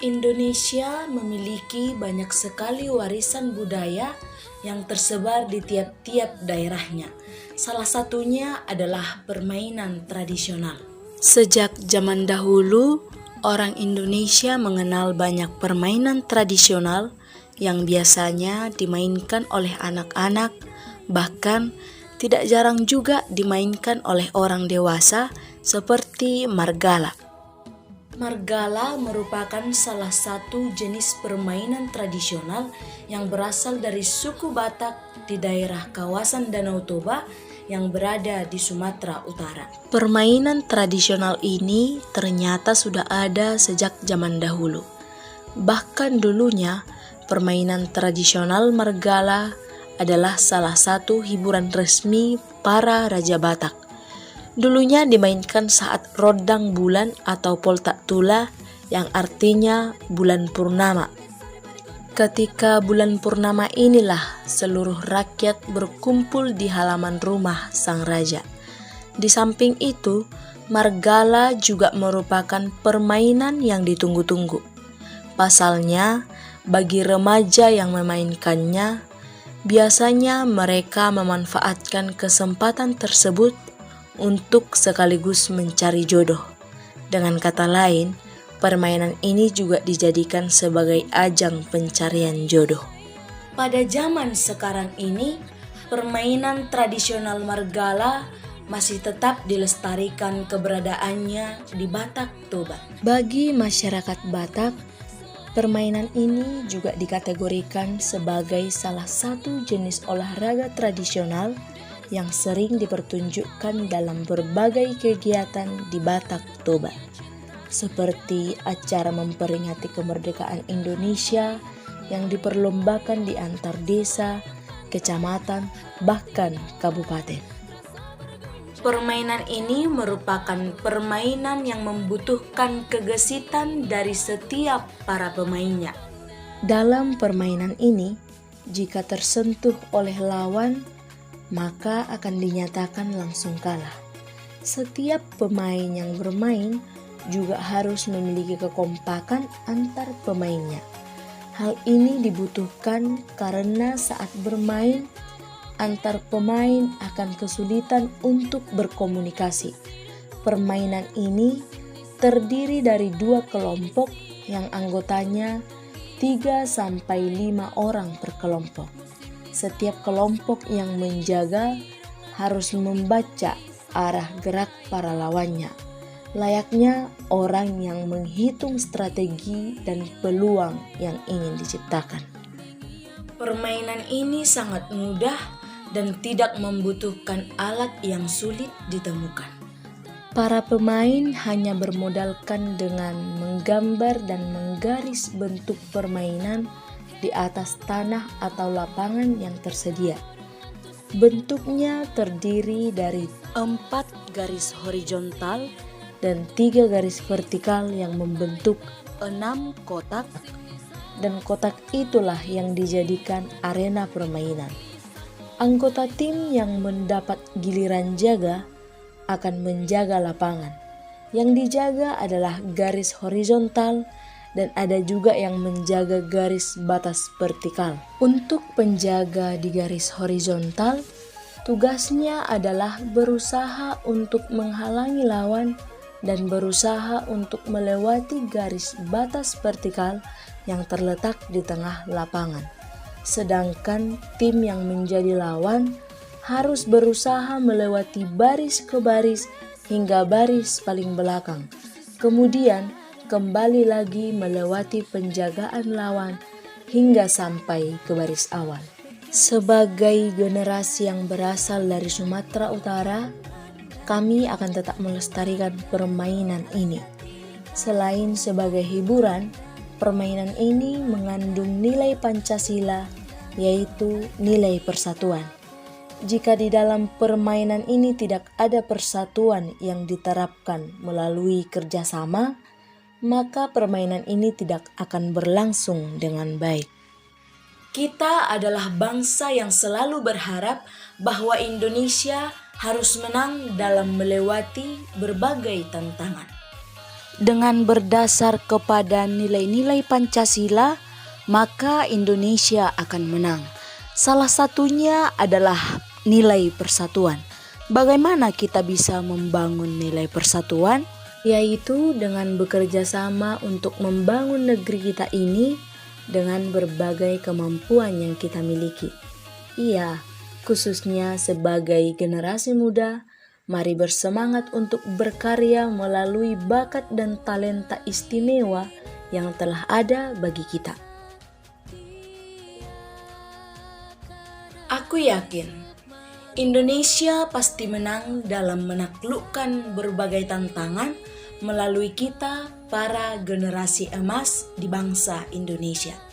Indonesia memiliki banyak sekali warisan budaya yang tersebar di tiap-tiap daerahnya. Salah satunya adalah permainan tradisional. Sejak zaman dahulu, orang Indonesia mengenal banyak permainan tradisional yang biasanya dimainkan oleh anak-anak, bahkan tidak jarang juga dimainkan oleh orang dewasa seperti margala. Margala merupakan salah satu jenis permainan tradisional yang berasal dari suku Batak di daerah kawasan Danau Toba yang berada di Sumatera Utara. Permainan tradisional ini ternyata sudah ada sejak zaman dahulu. Bahkan dulunya, permainan tradisional margala adalah salah satu hiburan resmi para Raja Batak. Dulunya dimainkan saat rodang bulan atau poltak tula yang artinya bulan purnama. Ketika bulan purnama inilah seluruh rakyat berkumpul di halaman rumah sang raja. Di samping itu, margala juga merupakan permainan yang ditunggu-tunggu. Pasalnya, bagi remaja yang memainkannya, biasanya mereka memanfaatkan kesempatan tersebut untuk sekaligus mencari jodoh. Dengan kata lain, permainan ini juga dijadikan sebagai ajang pencarian jodoh. Pada zaman sekarang ini, permainan tradisional margala masih tetap dilestarikan keberadaannya di Batak Toba. Bagi masyarakat Batak, permainan ini juga dikategorikan sebagai salah satu jenis olahraga tradisional yang sering dipertunjukkan dalam berbagai kegiatan di Batak Toba, seperti acara memperingati kemerdekaan Indonesia yang diperlombakan di antar desa, kecamatan, bahkan kabupaten. Permainan ini merupakan permainan yang membutuhkan kegesitan dari setiap para pemainnya. Dalam permainan ini, jika tersentuh oleh lawan, maka akan dinyatakan langsung kalah. Setiap pemain yang bermain juga harus memiliki kekompakan antar pemainnya. Hal ini dibutuhkan karena saat bermain, antar pemain akan kesulitan untuk berkomunikasi. Permainan ini terdiri dari 2 kelompok yang anggotanya 3-5 orang per kelompok. Setiap kelompok yang menjaga harus membaca arah gerak para lawannya, layaknya orang yang menghitung strategi dan peluang yang ingin diciptakan. Permainan ini sangat mudah dan tidak membutuhkan alat yang sulit ditemukan. Para pemain hanya bermodalkan dengan menggambar dan menggaris bentuk permainan di atas tanah atau lapangan yang tersedia. Bentuknya terdiri dari 4 garis horizontal dan 3 garis vertikal yang membentuk 6 kotak, dan kotak itulah yang dijadikan arena permainan. Anggota tim yang mendapat giliran jaga akan menjaga lapangan. Yang dijaga adalah garis horizontal dan ada juga yang menjaga garis batas vertikal. Untuk penjaga di garis horizontal, tugasnya adalah berusaha untuk menghalangi lawan dan berusaha untuk melewati garis batas vertikal yang terletak di tengah lapangan. Sedangkan tim yang menjadi lawan harus berusaha melewati baris ke baris hingga baris paling belakang. Kemudian kembali lagi melewati penjagaan lawan hingga sampai ke baris awal. Sebagai generasi yang berasal dari Sumatera Utara, kami akan tetap melestarikan permainan ini. Selain sebagai hiburan, permainan ini mengandung nilai Pancasila, yaitu nilai persatuan. Jika di dalam permainan ini tidak ada persatuan yang diterapkan melalui kerjasama, maka permainan ini tidak akan berlangsung dengan baik. Kita adalah bangsa yang selalu berharap bahwa Indonesia harus menang dalam melewati berbagai tantangan. Dengan berdasar kepada nilai-nilai Pancasila, maka Indonesia akan menang. Salah satunya adalah nilai persatuan. Bagaimana kita bisa membangun nilai persatuan? Yaitu dengan bekerja sama untuk membangun negeri kita ini dengan berbagai kemampuan yang kita miliki. Iya, khususnya sebagai generasi muda, mari bersemangat untuk berkarya melalui bakat dan talenta istimewa yang telah ada bagi kita. Aku yakin Indonesia pasti menang dalam menaklukkan berbagai tantangan melalui kita para generasi emas di bangsa Indonesia.